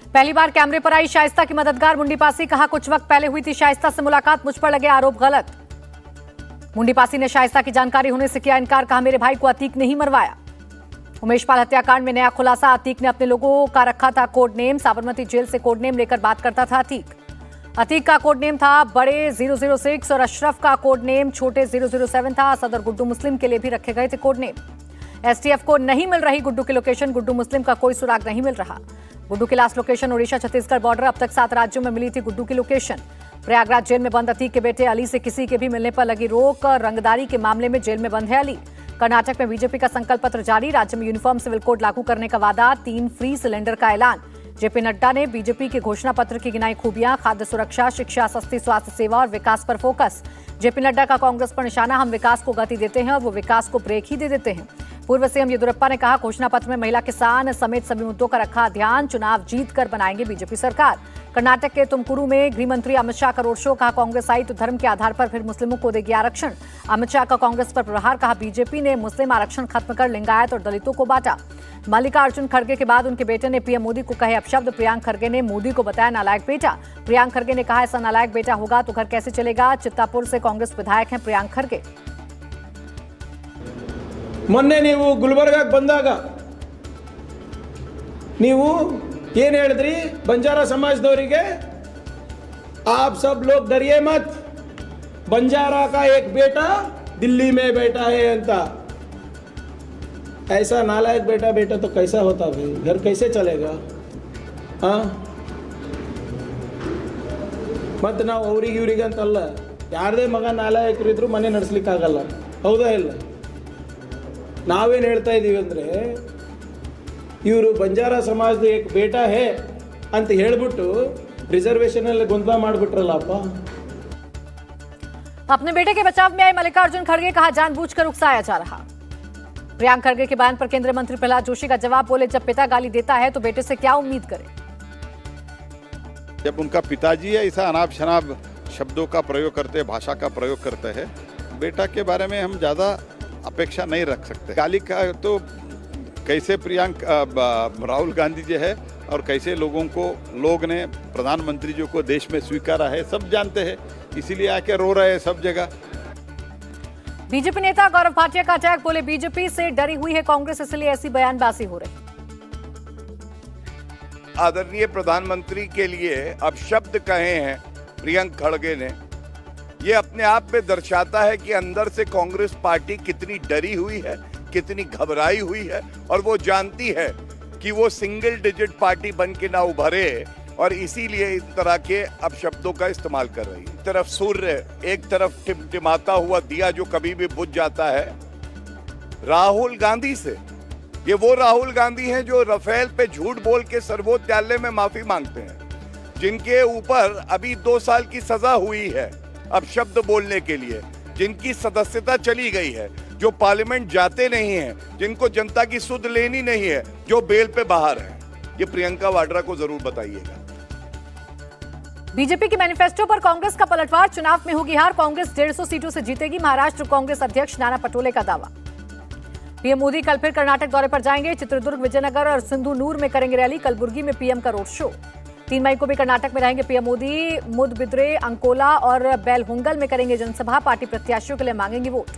पहली बार कैमरे पर आई शाइस्ता की मददगार मुंडी पासी, कहा कुछ वक्त पहले हुई थी शाइस्ता से मुलाकात, मुझ पर लगे आरोप गलत। मुंडी पासी ने शाइस्ता की जानकारी होने से किया इनकार, कहा मेरे भाई को अतीक नहीं मरवाया। उमेश पाल हत्याकांड में नया खुलासा, अतीक ने अपने लोगों का रखा था कोड नेम, साबरमती जेल से कोड नेम लेकर बात करता था अतीक का कोड नेम था बड़े 006 और अशरफ का कोड नेम छोटे 007 था। असद और गुड्डू मुस्लिम के लिए भी रखे गए थे कोड नेम। एसटीएफ को नहीं मिल रही गुड्डू की लोकेशन, गुड्डू मुस्लिम का कोई सुराग नहीं मिल रहा। गुड्डू की last location Odisha Chhattisgarh border, अब तक 7 राज्यों में मिली थी गुड्डू की लोकेशन। प्रयागराज जेल में बंद अतीक के बेटे अली से किसी के भी मिलने पर लगी रोक, रंगदारी के मामले में जेल में बंद है अली। कर्नाटक में बीजेपी का संकल्प पत्र जारी, राज्य में यूनिफॉर्म सिविल कोड लागू करने का वादा, 3 फ्री सिलेंडर का ऐलान। जेपी नड्डा ने बीजेपी के घोषणा पत्र की गिनाई खूबियां, खाद्य सुरक्षा, शिक्षा, सस्ती स्वास्थ्य सेवा और विकास पर फोकस। जेपी नड्डा का कांग्रेस पर निशाना, हम विकास को गति देते हैं और वो विकास को ब्रेक ही दे देते हैं। पूर्व सीएम येदियुरप्पा ने कहा घोषणा पत्र में महिला, किसान समेत सभी मुद्दों का रखा ध्यान, चुनाव जीत कर बनाएंगे बीजेपी सरकार। कर्नाटक के तुमकुरू में गृह मंत्री अमित शाह का रोड शो, कहा कांग्रेस आई तो धर्म के आधार पर फिर मुस्लिमों को देगी आरक्षण। अमित शाह का कांग्रेस पर प्रहार, कहा बीजेपी ने मुस्लिम आरक्षण खत्म कर लिंगायत और दलितों को बांटा। मल्लिकार्जुन खड़गे के बाद उनके बेटे ने पीएम मोदी को कहे अपशब्द, प्रियांक खड़गे ने मोदी को बताया नालायक बेटा। प्रियांक खड़गे ने कहा ऐसा नालायक बेटा होगा तो घर कैसे चलेगा। चित्तापुर से कांग्रेस विधायक हैं प्रियांक खड़गे। ಮೊನ್ನೆ ನೀವು ಗುಲ್ಬರ್ಗಾಕ್ಕೆ ಬಂದಾಗ ನೀವು ಏನು ಹೇಳಿದ್ರಿ ಬಂಜಾರಾ समाजದವರಿಗೆ, आप सब लोग डरिए मत, बंजारा का एक बेटा दिल्ली में बैठा है अंता। ऐसा नालायक बेटा तो कैसा होता भाई, घर कैसे चलेगा। हाँ मत ನಾವು ಅವರಿಗೆ ಅಂತಲ್ಲ, ಯಾರದೇ ಮಗ ನಾಲಾಯಕರು ಇದ್ರು ಮನೆ ನಡೆಸಲಿಕ್ಕಾಗಲ್ಲ, ಹೌದಾ ಇಲ್ಲ? ನಾವೇನು ಹೇಳ್ತಾ ಇದ್ದೀವಿ ಅಂದರೆ ಇವರು ಬಂಜಾರಾ ಸಮಾಜದ ಏಕ್ ಬೇಟಾ ಹೇ ಅಂತ ಹೇಳ್ಬಿಟ್ಟು रिजर्वेशन ಗೊಂದಲ ಮಾಡಿಬಿಟ್ರಲ್ಲಪ್ಪ। अपने बेटे के बचाव में आए मल्लिकार्जुन खड़गे, कहा जानबूझकर उकसाया जा रहा। प्रियांक खड़गे के बयान पर केंद्रीय मंत्री प्रहलाद जोशी का जवाब, बोले जब पिता गाली देता है तो बेटे से क्या उम्मीद करें। जब उनका पिताजी ऐसा अनाप शनाप शब्दों का प्रयोग करते, भाषा का प्रयोग करते हैं, बेटा के बारे में हम ज़्यादा अपेक्षा नहीं रख सकते। गाली का तो कैसे प्रियांक राहुल गांधी जी है और कैसे लोग ने प्रधानमंत्री जी को देश में स्वीकारा है सब जानते हैं, इसीलिए आके रो रहे हैं सब जगह। बीजेपी नेता गौरव भाटिया का अटैक, बोले बीजेपी से डरी हुई है कांग्रेस इसलिए ऐसी बयानबाजी हो रही। आदरणीय प्रधानमंत्री के लिए अब शब्द कहे हैं प्रियंक खड़गे ने, ये अपने आप में दर्शाता है कि अंदर से कांग्रेस पार्टी कितनी डरी हुई है, कितनी घबराई हुई है और वो जानती है कि वो सिंगल डिजिट पार्टी बन के ना उभरे और इसीलिए इस तरह के अब शब्दों का इस्तेमाल कर रही है। एक तरफ सूर्य, एक तरफ टिमटिमाता हुआ दिया जो कभी भी बुझ जाता है। राहुल गांधी से, ये वो राहुल गांधी हैं जो राफेल पे झूठ बोल के सर्वोच्च न्यायालय में माफी मांगते हैं, जिनके ऊपर अभी 2 साल की सजा हुई है अब शब्द बोलने के लिए, जिनकी सदस्यता चली गई है, जो पार्लियामेंट जाते नहीं हैं, जिनको जनता की सुध लेनी नहीं है, जो बेल पे बाहर है। ये प्रियंका वाड्रा को जरूर बताइएगा। बीजेपी के मैनिफेस्टो पर कांग्रेस का पलटवार, चुनाव में होगी हार, कांग्रेस 150 सीटों से जीतेगी, महाराष्ट्र कांग्रेस अध्यक्ष नाना पटोले का दावा। पीएम मोदी कल फिर कर्नाटक दौरे पर जाएंगे, चित्रदुर्ग, विजयनगर और सिंधुनूर में करेंगे रैली, कलबुर्गी में पीएम का रोड शो। 3 मई को भी कर्नाटक में रहेंगे पीएम मोदी, मुदबिद्रे, अंकोला और बेलहुंगल में करेंगे जनसभा, पार्टी प्रत्याशियों के लिए मांगेंगे वोट।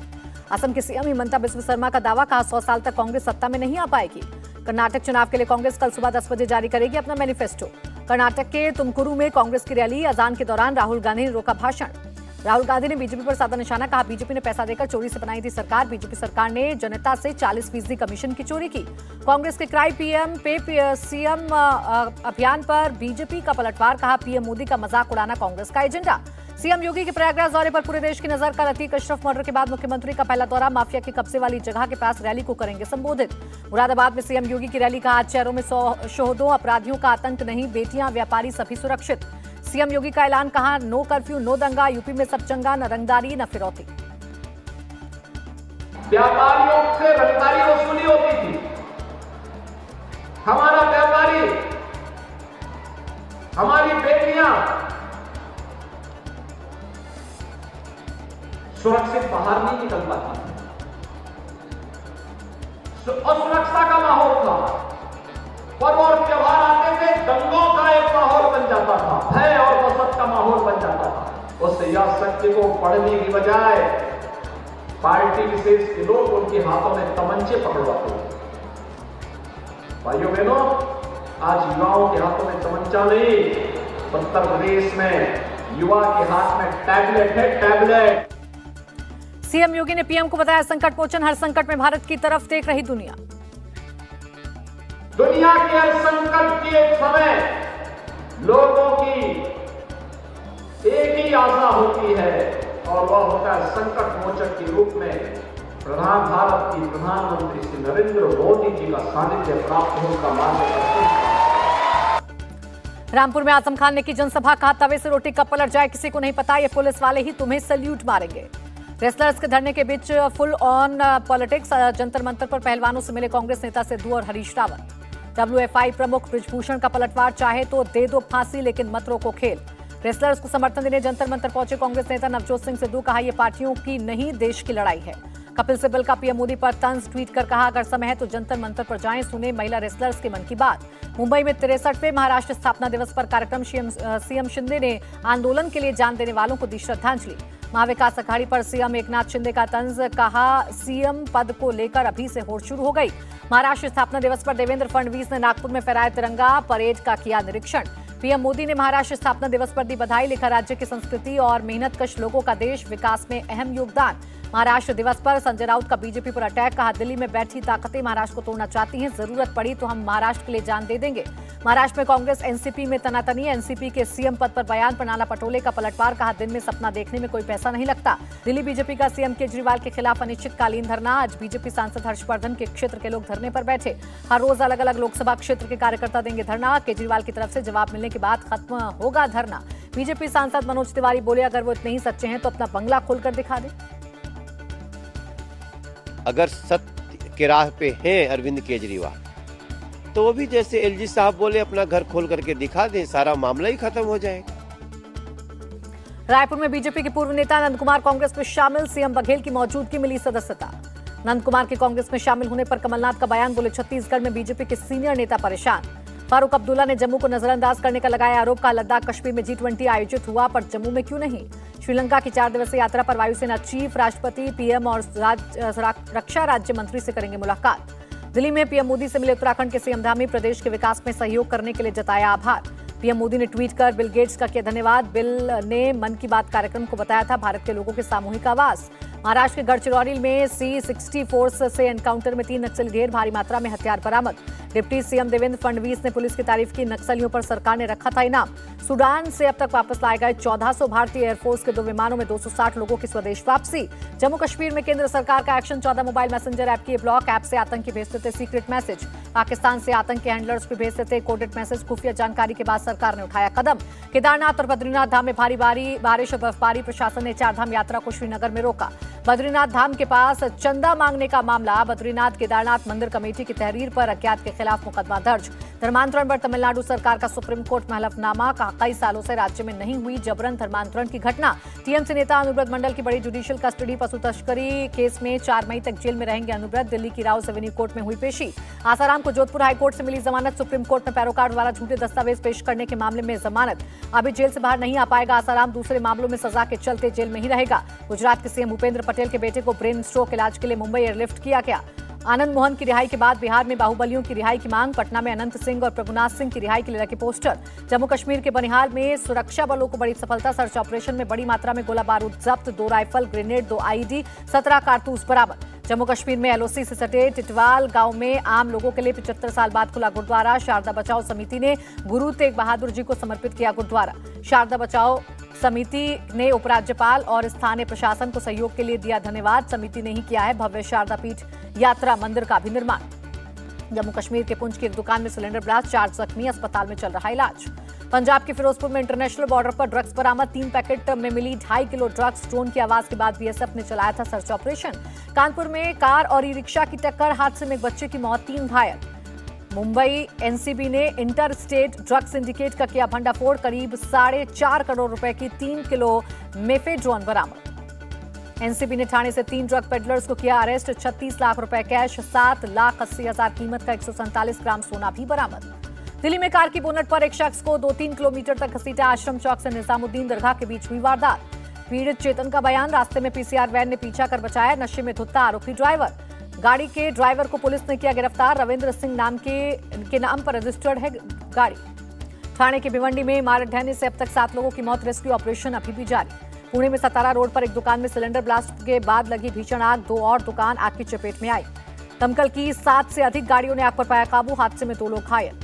असम के सीएम हिमंता बिस्वा शर्मा का दावा, कहा 100 साल तक कांग्रेस सत्ता में नहीं आ पाएगी। कर्नाटक चुनाव के लिए कांग्रेस कल सुबह 10 बजे जारी करेगी अपना मैनिफेस्टो। कर्नाटक के तुमकुरू में कांग्रेस की रैली, अजान के दौरान राहुल गांधी ने रोका भाषण। राहुल गांधी ने बीजेपी पर साधा निशाना, कहा बीजेपी ने पैसा देकर चोरी से बनाई थी सरकार, बीजेपी सरकार ने जनता से 40% कमीशन की चोरी की। कांग्रेस के क्राई पीएम पे सीएम अभियान पर बीजेपी का पलटवार, कहा पीएम मोदी का मजाक उड़ाना कांग्रेस का एजेंडा। सीएम योगी के प्रयागराज दौरे पर पूरे देश की नजर, कल अतीक अशरफ मर्डर के बाद मुख्यमंत्री का पहला दौरा, माफिया के कब्जे वाली जगह के पास रैली को करेंगे संबोधित। मुरादाबाद में सीएम योगी की रैली, कहा आज शहरों में शोहदों, अपराधियों का आतंक नहीं, बेटियां, व्यापारी सभी सुरक्षित। सीएम योगी का ऐलान, कहा नो कर्फ्यू, नो दंगा, यूपी में सब चंगा, न रंगदारी न फिरौती। व्यापारियों से रंगदारी वसूली होती थी, हमारा व्यापारी, हमारी बेटियां सुरक्षित बाहर नहीं निकल पाती, असुरक्षा का माहौल था, पर्व और त्योहार आते थे, दंगों का जाता था, भय और दहशत का माहौल बन जाता था। उससे यह सत्य को पढ़ने की बजाय पार्टी विशेष के लोग उनके हाथों में तमंचे पकड़वाते हैं। भाइयों बहनों, आज युवाओं के हाथों में तमंचा नहीं, उत्तर प्रदेश में युवा के हाथ में टैबलेट है, टैबलेट। सीएम योगी ने पीएम को बताया संकट मोचन, हर संकट में भारत की तरफ देख रही दुनिया। दुनिया के हर संकट के समय लोगों की एक ही आशा होती है और वह होता है संकट मोचन के रूप में भारत की प्रधानमंत्री श्री नरेंद्र मोदी जी का सानिध्य प्राप्त होने का मार्गदर्शन। रामपुर में आजम खान ने की जनसभा, कहा तवे से रोटी कब पलट जाए किसी को नहीं पता, ये पुलिस वाले ही तुम्हें सल्यूट मारेंगे। रेसलर्स के धरने के बीच full on politics, Jantar Mantar पर पहलवानों से मिले कांग्रेस नेता सिद्धू और हरीश रावत। WFI प्रमुख बृजभूषण का पलटवार, चाहे तो दे दो फांसी लेकिन मत रोको खेल। रेसलर्स को समर्थन देने जंतर मंतर पहुंचे कांग्रेस नेता नवजोत सिंह सिद्धू, कहा यह पार्टियों की नहीं देश की लड़ाई है। कपिल सिब्बल का पीएम मोदी पर तंज, ट्वीट कर कहा अगर समय है तो जंतर मंतर पर जाएं, सुने महिला रेसलर्स के मन की बात। मुंबई में 63वें महाराष्ट्र स्थापना दिवस पर कार्यक्रम, सीएम शिंदे ने आंदोलन के लिए जान देने वालों को दी श्रद्धांजलि। महाविकास अघाड़ी पर सीएम एकनाथ शिंदे का तंज, कहा सीएम पद को लेकर अभी से होड़ शुरू हो गई। महाराष्ट्र स्थापना दिवस पर देवेंद्र फडणवीस ने नागपुर में फहराया तिरंगा, परेड का किया निरीक्षण। पीएम मोदी ने महाराष्ट्र स्थापना दिवस पर दी बधाई, लिखा राज्य की संस्कृति और मेहनतकश लोगों का देश विकास में अहम योगदान। महाराष्ट्र दिवस पर संजय राउत का बीजेपी पर अटैक, कहा दिल्ली में बैठी ताकतें महाराष्ट्र को तोड़ना चाहती हैं, जरूरत पड़ी तो हम महाराष्ट्र के लिए जान दे देंगे। महाराष्ट्र में कांग्रेस एनसीपी में तनातनी, एनसीपी के सीएम पद पर बयान पर नाना पटोले का पलटवार, कहा दिन में सपना देखने में कोई पैसा नहीं लगता। दिल्ली बीजेपी का सीएम केजरीवाल के खिलाफ अनिश्चितकालीन धरना, आज बीजेपी सांसद हर्षवर्धन के क्षेत्र के लोग धरने पर बैठे। हर रोज अलग अलग लोकसभा क्षेत्र के कार्यकर्ता देंगे धरना, केजरीवाल की तरफ से जवाब मिलने के बाद खत्म होगा धरना। बीजेपी सांसद मनोज तिवारी बोले अगर वो इतने ही सच्चे हैं तो अपना बंगला खोलकर दिखा दे। अगर सत्य के राह पे हैं अरविंद केजरीवाल तो वो भी जैसे एलजी साहब बोले अपना घर खोल करके दिखा दें, सारा मामला ही खत्म हो जाएगा। रायपुर में बीजेपी के पूर्व नेता नंद कुमार कांग्रेस में शामिल, सीएम बघेल की मौजूदगी मिली सदस्यता। नंद कुमार के कांग्रेस में शामिल होने पर कमलनाथ का बयान, बोले छत्तीसगढ़ में बीजेपी के सीनियर नेता परेशान। फारूक अब्दुल्ला ने जम्मू को नजरअंदाज करने का लगाया आरोप, का लद्दाख कश्मीर में G20 आयोजित हुआ पर जम्मू में क्यों नहीं। श्रीलंका की 4 दिवसीय यात्रा पर वायुसेना चीफ, राष्ट्रपति, पीएम और रक्षा राज्य मंत्री से करेंगे मुलाकात। दिल्ली में पीएम मोदी से मिले उत्तराखंड के सीएम धामी, प्रदेश के विकास में सहयोग करने के लिए जताया आभार। पीएम मोदी ने ट्वीट कर बिल गेट्स का किया धन्यवाद। बिल ने मन की बात कार्यक्रम को बताया था भारत के लोगों के सामूहिक आवाज। महाराष्ट्र के गढ़चिरौली में C-60 फोर्स से एनकाउंटर में 3 नक्सली ढेर, भारी मात्रा में हथियार बरामद। डिप्टी सीएम देवेंद्र फडणवीस ने पुलिस की तारीफ की, नक्सलियों पर सरकार ने रखा था इनाम। सूडान से अब तक वापस लाए गए 1400 भारतीय एयरफोर्स के 2 विमानों में 260 लोगों की स्वदेश वापसी। जम्मू कश्मीर में केंद्र सरकार का एक्शन, 14 मोबाइल मैसेंजर ऐप किए ब्लॉक, ऐप से आतंकी भेजते थे सीक्रेट मैसेज। पाकिस्तान से आतंकी हैंडलर्स भी भेजते थे कोडेड मैसेज, खुफिया जानकारी के बाद सरकार ने उठाया कदम। केदारनाथ और बद्रीनाथ धाम में भारी बारिश और बर्फबारी, प्रशासन ने 4 धाम यात्रा को श्रीनगर में रोका। बद्रीनाथ धाम के पास चंदा मांगने का मामला, बद्रीनाथ केदारनाथ मंदिर कमेटी की तहरीर पर अज्ञात के खिलाफ मुकदमा दर्ज। धर्मांतरण पर तमिलनाडु सरकार का सुप्रीम कोर्ट में हलफनामा, कहा कई सालों से राज्य में नहीं हुई जबरन धर्मांतरण की घटना। टीएमसी नेता अनुब्रत मंडल की बड़ी जुडिशियल कस्टडी, पशु तस्करी केस में 4 मई तक जेल में रहेंगे अनुब्रत। दिल्ली की राव एवेन्यू कोर्ट में हुई पेशी। आसाराम को जोधपुर हाईकोर्ट से मिली जमानत, सुप्रीम कोर्ट में पैरोकार द्वारा झूठे दस्तावेज पेश करने के मामले में जमानत। अभी जेल से बाहर नहीं आ पाएगा आसाराम, दूसरे मामलों में सजा के चलते जेल में ही रहेगा। गुजरात के सीएम भूपेंद्र पटेल के बेटे को ब्रेन स्ट्रोक इलाज के लिए मुंबई एयरलिफ्ट किया गया। आनंद मोहन की रिहाई के बाद बिहार में बाहुबलियों की रिहाई की मांग, पटना में अनंत सिंह और प्रभुनाथ सिंह की रिहाई के लिए लगे पोस्टर। जम्मू कश्मीर के बनिहाल में सुरक्षा बलों को बड़ी सफलता, सर्च ऑपरेशन में बड़ी मात्रा में गोला बारूद जब्त, 2 राइफल, ग्रेनेड, 2 IED, 17 कारतूस बरामद। जम्मू कश्मीर में LOC से सटे टिटवाल गांव में आम लोगों के लिए 75 साल बाद खुला गुरुद्वारा। शारदा बचाओ समिति ने गुरु तेग बहादुर जी को समर्पित किया गुरुद्वारा। शारदा बचाओ समिति ने उपराज्यपाल और स्थानीय प्रशासन को सहयोग के लिए दिया धन्यवाद। समिति ने ही किया है भव्य शारदा पीठ यात्रा मंदिर का भी निर्माण। जम्मू कश्मीर के पुंछ की एक दुकान में सिलेंडर ब्लास्ट, 4 जख्मी, अस्पताल में चल रहा इलाज। पंजाब के फिरोजपुर में इंटरनेशनल बॉर्डर पर ड्रग्स बरामद, 3 पैकेट में मिली 2.5 किलो ड्रग्स। ड्रोन की आवाज के बाद BSF ने चलाया था सर्च ऑपरेशन। कानपुर में कार और ई-रिक्शा की टक्कर, हादसे में एक बच्चे की मौत, 3 घायल। मुंबई NCB ने इंटर स्टेट ड्रग सिंडिकेट का किया भंडाफोड़, करीब 4.5 करोड़ रुपए की 3 किलो मेफेड्रोन बरामद। NCB ने ठाणे से 3 ड्रग पेडलर्स को किया अरेस्ट, 36 लाख रुपए कैश, 7,80,000 कीमत का 147 ग्राम सोना भी बरामद। दिल्ली में कार की बोनट पर एक शख्स को 2-3 किलोमीटर तक घसीटा। आश्रम चौक से निजामुद्दीन दरगाह के बीच हुई वारदात। पीड़ित चेतन का बयान, रास्ते में पीसीआर वैन ने पीछा कर बचाया। नशे में धुत्ता आरोपी ड्राइवर। गाड़ी के ड्राइवर को पुलिस ने किया गिरफ्तार। रविंद्र सिंह नाम के नाम पर रजिस्टर्ड है गाड़ी। ठाणे के भिवंडी में इमारत ढहने से अब तक 7 लोगों की मौत। रेस्क्यू ऑपरेशन अभी भी जारी। पुणे में सतारा रोड पर एक दुकान में सिलेंडर ब्लास्ट के बाद लगी भीषण आग। 2 और दुकान आग की चपेट में आई। दमकल की 7 से अधिक गाड़ियों ने आग पर पाया काबू। हादसे में 2 लोग घायल।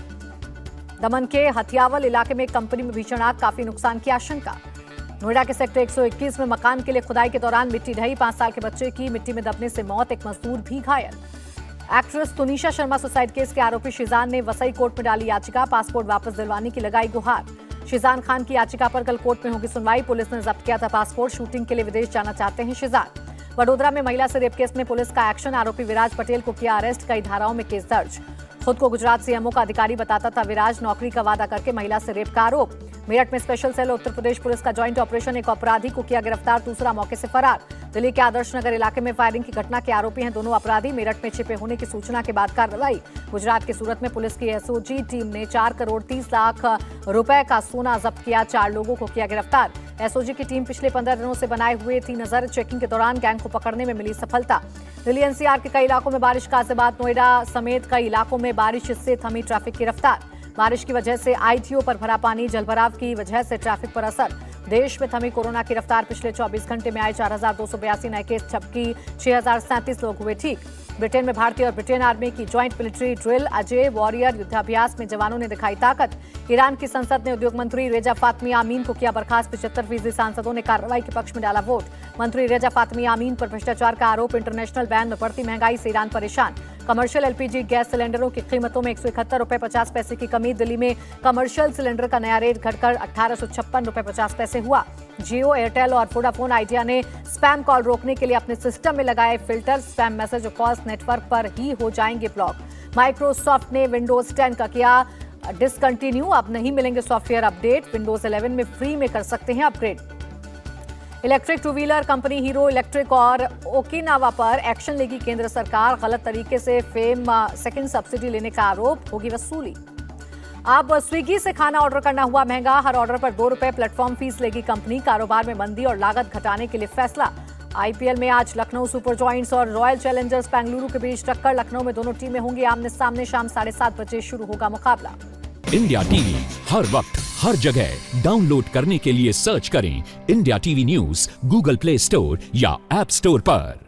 दमन के हथियावल इलाके में एक कंपनी में भीषण आग, काफी नुकसान की आशंका। नोएडा के सेक्टर 121 में मकान के लिए खुदाई के दौरान मिट्टी ढही। 5 साल के बच्चे की मिट्टी में दबने से मौत, एक मजदूर भी घायल। Actress Tunisha Sharma suicide case के आरोपी शिजान ने वसई कोर्ट में डाली याचिका। पासपोर्ट वापस दिलवाने की लगाई गुहार। शिजान खान की याचिका पर कल कोर्ट में होगी सुनवाई। पुलिस ने जब्त किया था पासपोर्ट। शूटिंग के लिए विदेश जाना चाहते हैं शिजान। वडोदरा में महिला से रेप केस में पुलिस का एक्शन। आरोपी विराज पटेल को किया अरेस्ट। कई धाराओं में केस दर्ज। खुद को गुजरात सीएमओ का अधिकारी बताता था विराज। नौकरी का वादा करके महिला से रेप का आरोप। मेरठ में special cell Uttar Pradesh police का ज्वाइंट ऑपरेशन। एक अपराधी को किया गिरफ्तार, दूसरा मौके से फरार। दिल्ली के आदर्श नगर इलाके में फायरिंग की घटना के आरोपी हैं दोनों अपराधी। मेरठ में छिपे होने की सूचना के बाद कार्रवाई। गुजरात के सूरत में पुलिस की एसओजी टीम ने 4 करोड़ 30 लाख रुपए का सोना जब्त किया। 4 लोगों को किया गिरफ्तार। एसओजी की टीम पिछले 15 दिनों से बनाए हुए थी नजर। चेकिंग के दौरान गैंग को पकड़ने में मिली सफलता। दिल्ली एनसीआर के कई इलाकों में बारिश का असबात। नोएडा समेत कई इलाकों में बारिश से थमी ट्रैफिक की रफ्तार। बारिश की वजह से आईटीओ पर भरा पानी। जलभराव की वजह से ट्रैफिक पर असर। देश में थमी कोरोना की रफ्तार। पिछले 24 घंटे में आए 4,282 नए केस, जबकि 6,037 लोग हुए ठीक। ब्रिटेन में भारतीय और ब्रिटेन आर्मी की joint military drill Ajay warrior युद्धाभ्यास में जवानों ने दिखाई ताकत। ईरान की संसद ने उद्योग मंत्री रेजा फातमी आमीन को किया बर्खास्त। 75% सांसदों ने कार्रवाई के पक्ष में डाला वोट। मंत्री रेजा फातमी आमीन पर भ्रष्टाचार का आरोप। इंटरनेशनल बैन में बढ़ती महंगाई से ईरान परेशान। कमर्शियल एलपीजी गैस सिलेंडरों की कीमतों में 171 रुपए 50 पैसे की कमी। दिल्ली में कमर्शियल सिलेंडर का नया रेट घटकर 1856 रुपए 50 पैसे हुआ। जियो, एयरटेल और वोडाफोन आइडिया ने स्पैम कॉल रोकने के लिए अपने सिस्टम में लगाए फिल्टर। स्पैम मैसेज और कॉल्स नेटवर्क पर ही हो जाएंगे ब्लॉक। माइक्रोसॉफ्ट ने विंडोज 10 का किया डिसकंटिन्यू। अब नहीं मिलेंगे सॉफ्टवेयर अपडेट। विंडोज 11 में फ्री में कर सकते हैं upgrade. Electric 2 wheeler company hero electric और ओकिनावा पर एक्शन लेगी केंद्र सरकार। गलत तरीके से फेम सेकंड सब्सिडी लेने का आरोप, होगी वसूली। अब स्विगी से खाना ऑर्डर करना हुआ महंगा। हर ऑर्डर पर 2 रुपए प्लेटफॉर्म फीस लेगी कंपनी। कारोबार में मंदी और लागत घटाने के लिए फैसला। आईपीएल में आज लखनऊ सुपर जॉयंट्स और रॉयल चैलेंजर्स बेंगलुरु के बीच टक्कर। लखनऊ में दोनों टीमें होंगी आमने सामने। शाम 7:30 बजे शुरू होगा मुकाबला। इंडिया टीवी हर वक्त हर जगह डाउनलोड करने के लिए सर्च करें India TV news Google play store या ऐप स्टोर पर।